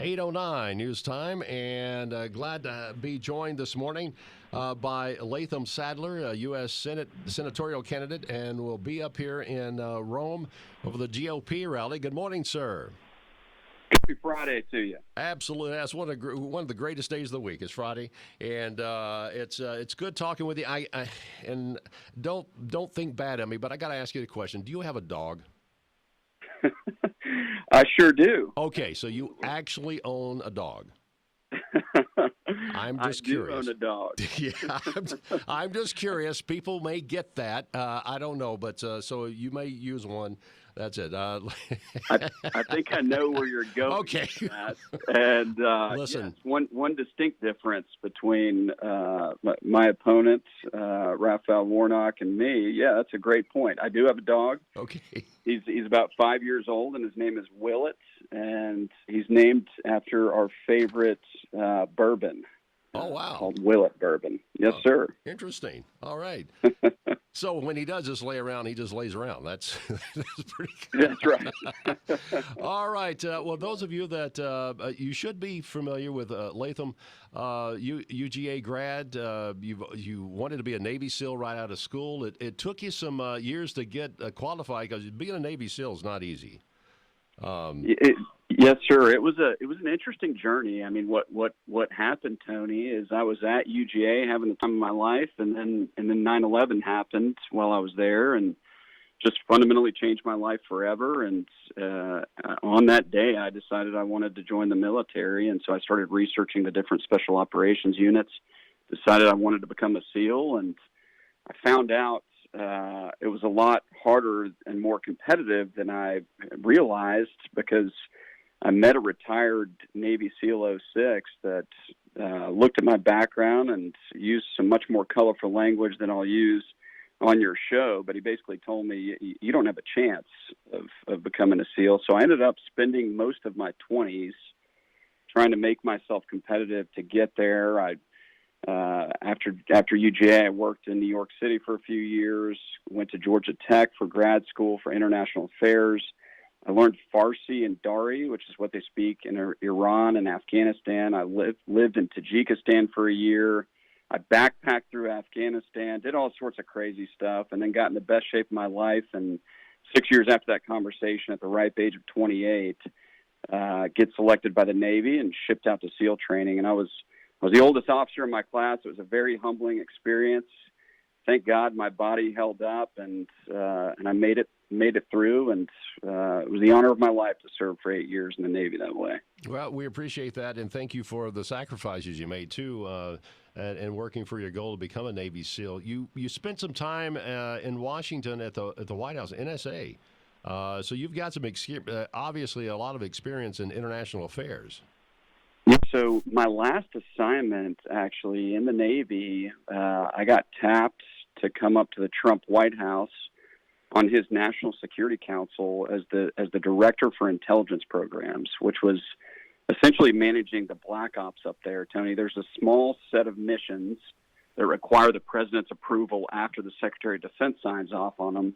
8:09 news time, and glad to be joined this morning by Latham Saddler, a U.S. senatorial candidate, and will be up here in Rome over the GOP rally. Good morning, sir. Happy Friday to you. Absolutely, that's one of the greatest days of the week. Is Friday, and it's good talking with you. And don't think bad of me, but I got to ask you a question. Do you have a dog? I sure do. Okay, so you actually own a dog. I'm just I do curious. own a dog. Yeah, I'm just curious. People may get that. I don't know, but so you may use one. That's it. I think I know where you're going. Okay. With that. And listen, yes, one distinct difference between my opponent, Raphael Warnock, and me. Yeah, that's a great point. I do have a dog. Okay. He's about 5 years old, and his name is Willet, and he's named after our favorite bourbon. Oh, wow. Called Willet Bourbon. Yes, sir. Interesting. All right. So when he does just lay around, he just lays around. That's pretty good. That's right. All right. Well, those of you that you should be familiar with Latham, WRGA grad, you wanted to be a Navy SEAL right out of school. It took you some years to get qualified because being a Navy SEAL is not easy. Yes, sir. It was an interesting journey. I mean, what happened, Tony, is I was at UGA having the time of my life, and then 9/11 happened while I was there, and just fundamentally changed my life forever. And on that day, I decided I wanted to join the military, and so I started researching the different special operations units. Decided I wanted to become a SEAL, and I found out it was a lot harder and more competitive than I realized because I met a retired Navy SEAL 06 that looked at my background and used some much more colorful language than I'll use on your show. But he basically told me, you don't have a chance of becoming a SEAL. So I ended up spending most of my 20s trying to make myself competitive to get there. After UGA, I worked in New York City for a few years, went to Georgia Tech for grad school for international affairs. I learned Farsi and Dari, which is what they speak in Iran and Afghanistan. I lived in Tajikistan for a year. I backpacked through Afghanistan, did all sorts of crazy stuff, and then got in the best shape of my life. And 6 years after that conversation, at the ripe age of 28, get selected by the Navy and shipped out to SEAL training. And I was the oldest officer in my class. It was a very humbling experience. Thank God my body held up, and I made it through, and it was the honor of my life to serve for 8 years in the Navy that way. Well, we appreciate that, and thank you for the sacrifices you made too, and working for your goal to become a Navy SEAL. You spent some time in Washington at the White House, NSA, so you've got some obviously a lot of experience in international affairs. So my last assignment, actually, in the Navy, I got tapped to come up to the Trump White House on his National Security Council as the director for intelligence programs, which was essentially managing the black ops up there. Tony, there's a small set of missions that require the president's approval after the Secretary of Defense signs off on them.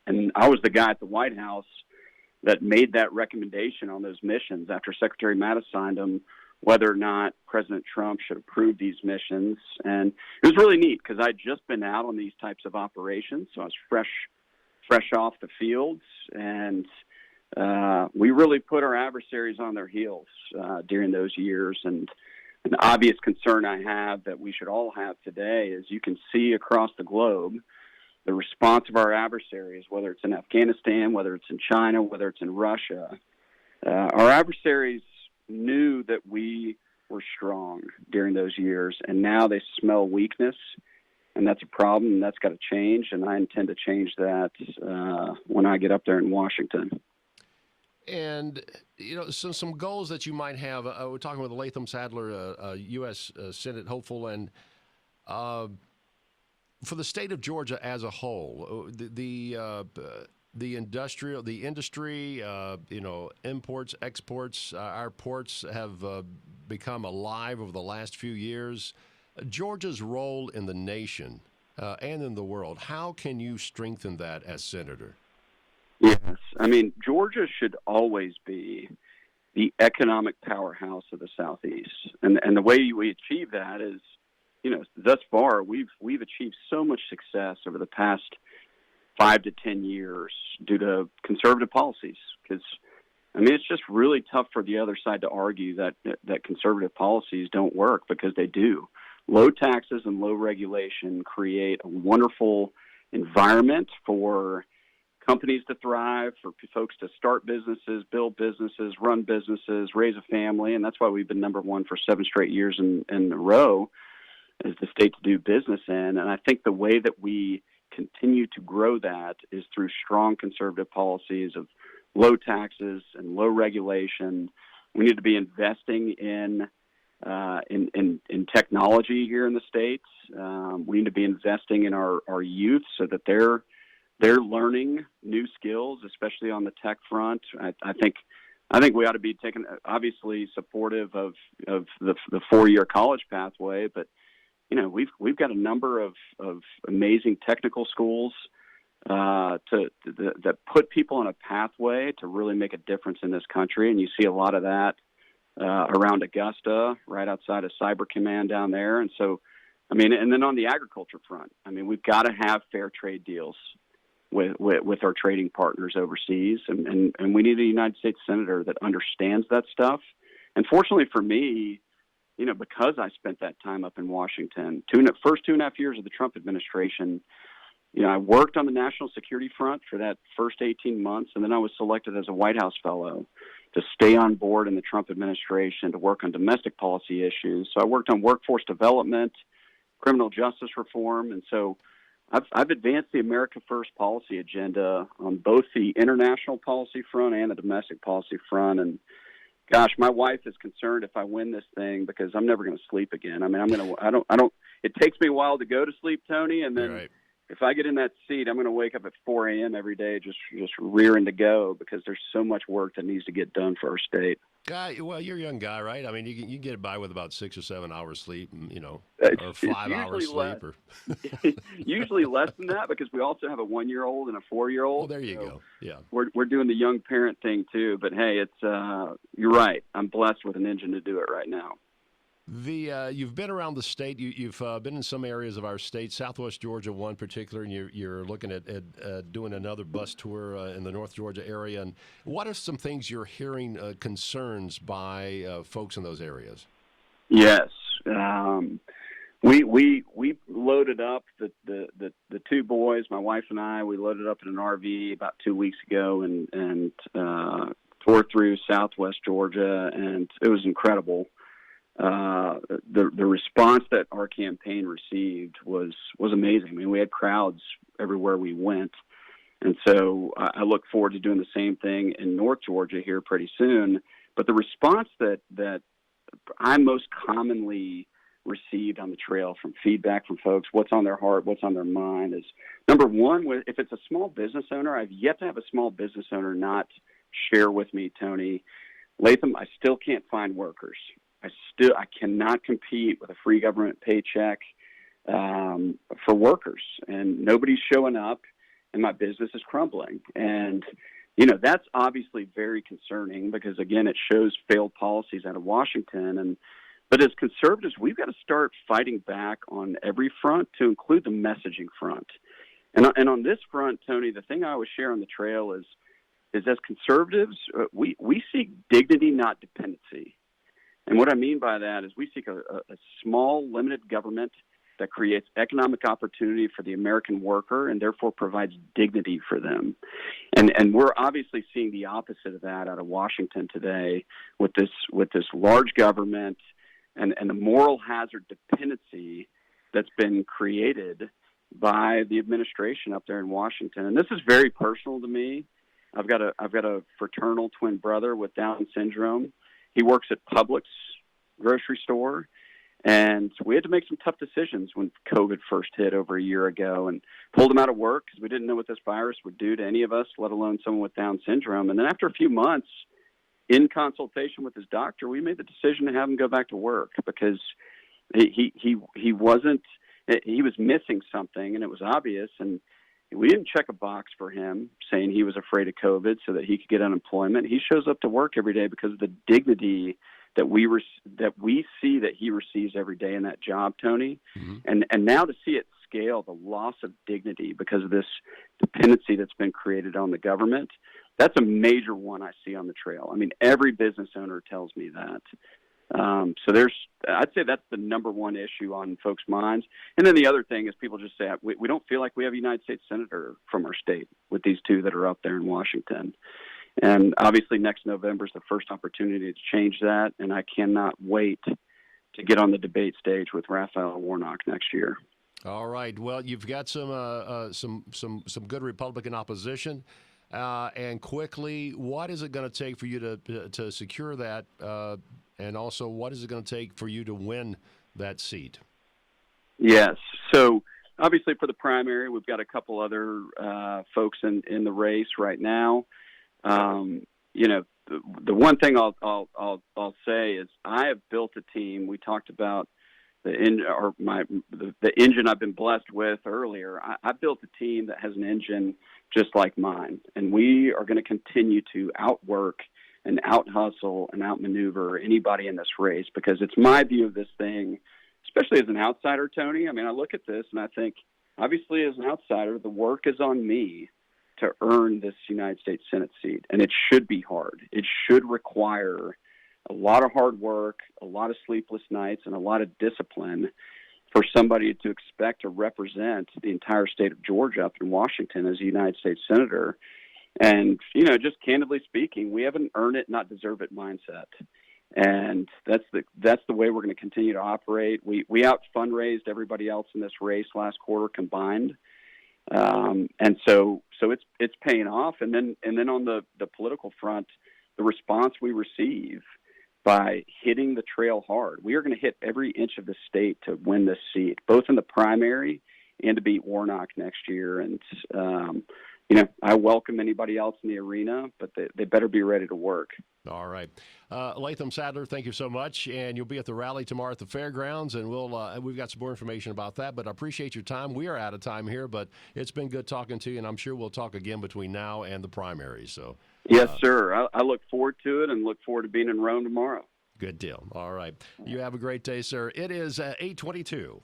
And I was the guy at the White House that made that recommendation on those missions after Secretary Mattis signed them, whether or not President Trump should approve these missions. And it was really neat because I'd just been out on these types of operations, so I was fresh off the fields, and we really put our adversaries on their heels during those years. And an obvious concern I have that we should all have today is you can see across the globe the response of our adversaries, whether it's in Afghanistan, whether it's in China, whether it's in Russia. Our adversaries knew that we were strong during those years, and now they smell weakness, and that's a problem, and that's got to change, and I intend to change that when I get up there in Washington. And, some goals that you might have. We're talking with Latham Saddler, a U.S. Senate hopeful, and for the state of Georgia as a whole, the industry, imports, exports, our ports have become alive over the last few years. Georgia's role in the nation and in the world, how can you strengthen that as senator? Yes. I mean, Georgia should always be the economic powerhouse of the Southeast. And the way we achieve that is, thus far we've achieved so much success over the past 5 to 10 years due to conservative policies. Because it's just really tough for the other side to argue that conservative policies don't work, because they do. Low taxes and low regulation create a wonderful environment for companies to thrive, for folks to start businesses, build businesses, run businesses, raise a family. And that's why we've been number one for 7 straight years in a row as the state to do business in. And I think the way that we continue to grow that is through strong conservative policies of low taxes and low regulation. We need to be investing in technology here in the States. We need to be investing in our youth so that they're learning new skills, especially on the tech front. I think we ought to be obviously supportive of the 4-year college pathway, but we've got a number of amazing technical schools that put people on a pathway to really make a difference in this country, and you see a lot of that around Augusta, right outside of Cyber Command down there. And so, and then on the agriculture front, we've got to have fair trade deals with our trading partners overseas, and we need a United States senator that understands that stuff. And fortunately for me, because I spent that time up in Washington, first 2.5 years of the Trump administration, I worked on the national security front for that first 18 months, and then I was selected as a White House fellow to stay on board in the Trump administration to work on domestic policy issues. So I worked on workforce development, criminal justice reform, and so I've advanced the America First policy agenda on both the international policy front and the domestic policy front. And gosh, my wife is concerned if I win this thing, because I'm never going to sleep again. It takes me a while to go to sleep, Tony, and then Right. If I get in that seat, I'm going to wake up at 4 a.m. every day just rearing to go, because there's so much work that needs to get done for our state. Well, you're a young guy, right? You can get by with about 6 or 7 hours sleep, or 5 hours sleep. Usually less than that, because we also have a 1-year-old and a 4-year-old. Well, there you go. Yeah. We're doing the young parent thing too, but hey, it's you're right. I'm blessed with an engine to do it right now. You've been around the state. You've been in some areas of our state, Southwest Georgia, one particular, and you're looking at doing another bus tour in the North Georgia area. And what are some things you're hearing concerns by folks in those areas? Yes, we loaded up the 2 boys, my wife and I. We loaded up in an RV about 2 weeks ago and tore through Southwest Georgia, and it was incredible. The response that our campaign received was amazing. We had crowds everywhere we went. And so I look forward to doing the same thing in North Georgia here pretty soon. But the response that I most commonly received on the trail from feedback from folks, what's on their heart, what's on their mind, is number one, if it's a small business owner, I've yet to have a small business owner not share with me, Tony, Latham, I still can't find workers. I cannot compete with a free government paycheck for workers, and nobody's showing up, and my business is crumbling. And that's obviously very concerning, because again, it shows failed policies out of Washington. But as conservatives, we've got to start fighting back on every front, to include the messaging front. And on this front, Tony, the thing I always share on the trail is as conservatives, we seek dignity, not dependency. And what I mean by that is we seek a small, limited government that creates economic opportunity for the American worker and therefore provides dignity for them. And we're obviously seeing the opposite of that out of Washington today with this large government and the moral hazard dependency that's been created by the administration up there in Washington. And this is very personal to me. I've got a fraternal twin brother with Down syndrome. He works at Publix grocery store, and we had to make some tough decisions when COVID first hit over a year ago, and pulled him out of work because we didn't know what this virus would do to any of us, let alone someone with Down syndrome. And then after a few months, in consultation with his doctor, we made the decision to have him go back to work, because he was missing something, and it was obvious. And We didn't check a box for him saying he was afraid of COVID so that he could get unemployment. He shows up to work every day because of the dignity that we see that he receives every day in that job, Tony. And now to see it scale, the loss of dignity because of this dependency that's been created on the government, that's a major one I see on the trail. I mean, every business owner tells me that. So I'd say that's the number one issue on folks' minds. And then the other thing is people just say, we don't feel like we have a United States Senator from our state with these two that are up there in Washington. And obviously next November is the first opportunity to change that. And I cannot wait to get on the debate stage with Raphael Warnock next year. All right. Well, you've got some good Republican opposition. And quickly, what is it going to take for you to secure that? And also, what is it going to take for you to win that seat? Yes. So obviously for the primary, we've got a couple other folks in the race right now. The one thing I'll say is I have built a team. We talked about the engine I've been blessed with earlier. I built a team that has an engine just like mine, and we are going to continue to outwork and out-hustle and outmaneuver anybody in this race, because it's my view of this thing, especially as an outsider, Tony. I mean, I look at this and I think, obviously, as an outsider, the work is on me to earn this United States Senate seat, and it should be hard. It should require a lot of hard work, a lot of sleepless nights, and a lot of discipline for somebody to expect to represent the entire state of Georgia up in Washington as a United States Senator. And, just candidly speaking, we have an earn it, not deserve it mindset. And that's the way we're going to continue to operate. We out fundraised everybody else in this race last quarter combined. And so it's paying off. And then on the political front, the response we receive by hitting the trail hard, we are going to hit every inch of the state to win this seat, both in the primary and to beat Warnock next year. And, I welcome anybody else in the arena, but they better be ready to work. All right. Latham Saddler, thank you so much. And you'll be at the rally tomorrow at the fairgrounds, and we've got some more information about that. But I appreciate your time. We are out of time here, but it's been good talking to you, and I'm sure we'll talk again between now and the primaries. So, yes, sir. I look forward to it and look forward to being in Rome tomorrow. Good deal. All right. You have a great day, sir. It is 8:22.